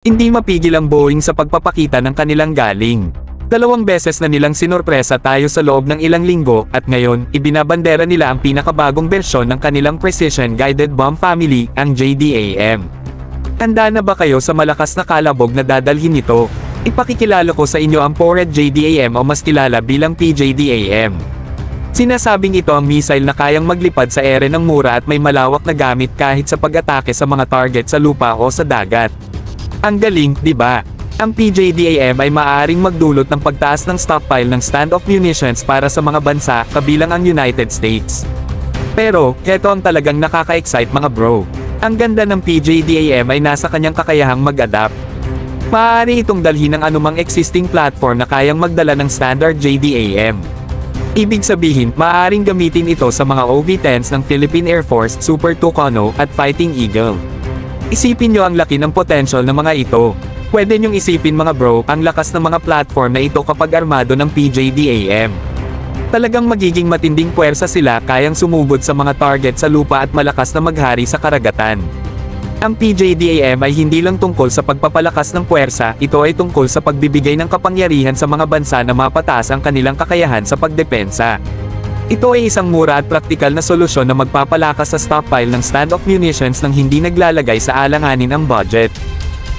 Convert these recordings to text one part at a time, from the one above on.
Hindi mapigil ang Boeing sa pagpapakita ng kanilang galing. 2 beses na nilang sinorpresa tayo sa loob ng ilang linggo, at ngayon, ibinabandera nila ang pinakabagong bersyon ng kanilang Precision Guided Bomb Family, ang JDAM. Handa na ba kayo sa malakas na kalabog na dadalhin nito? Ipakikilala ko sa inyo ang PORED JDAM o mas kilala bilang PJDAM. Sinasabing ito ang missile na kayang maglipad sa ere ng mura at may malawak na gamit kahit sa pag-atake sa mga target sa lupa o sa dagat. Ang galing, di ba? Ang PJDAM ay maaaring magdulot ng pagtaas ng stockpile ng standoff munitions para sa mga bansa, kabilang ang United States. Pero, heto ang talagang nakaka-excite mga bro. Ang ganda ng PJDAM ay nasa kanyang kakayahang mag-adapt. Maaari itong dalhin ng anumang existing platform na kayang magdala ng standard JDAM. Ibig sabihin, maaaring gamitin ito sa mga OV-10s ng Philippine Air Force, Super Tucano, at Fighting Eagle. Isipin nyo ang laki ng potential ng mga ito. Pwede nyong isipin mga bro, ang lakas ng mga platform na ito kapag armado ng PJDAM. Talagang magiging matinding puwersa sila, kayang sumugod sa mga target sa lupa at malakas na maghari sa karagatan. Ang PJDAM ay hindi lang tungkol sa pagpapalakas ng puwersa, ito ay tungkol sa pagbibigay ng kapangyarihan sa mga bansa na mapataas ang kanilang kakayahan sa pagdepensa. Ito ay isang mura at praktikal na solusyon na magpapalakas sa stockpile ng standoff munitions nang hindi naglalagay sa alanganin ang budget.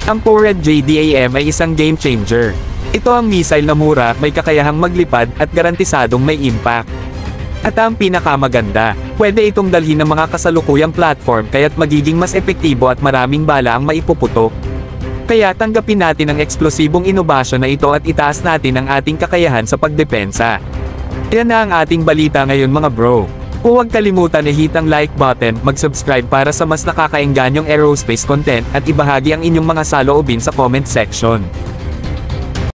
Ang PORED JDAM ay isang game changer. Ito ang missile na mura, may kakayahang maglipad, at garantisadong may impact. At ang pinakamaganda, pwede itong dalhin ng mga kasalukuyang platform kaya't magiging mas epektibo at maraming bala ang maipuputok. Kaya tanggapin natin ang eksplosibong inobasyon na ito at itaas natin ang ating kakayahan sa pagdepensa. Yan na ang ating balita ngayon mga bro. Huwag kalimutan i-hit ang like button, mag-subscribe para sa mas nakakaengganyong aerospace content, at ibahagi ang inyong mga saloobin sa comment section.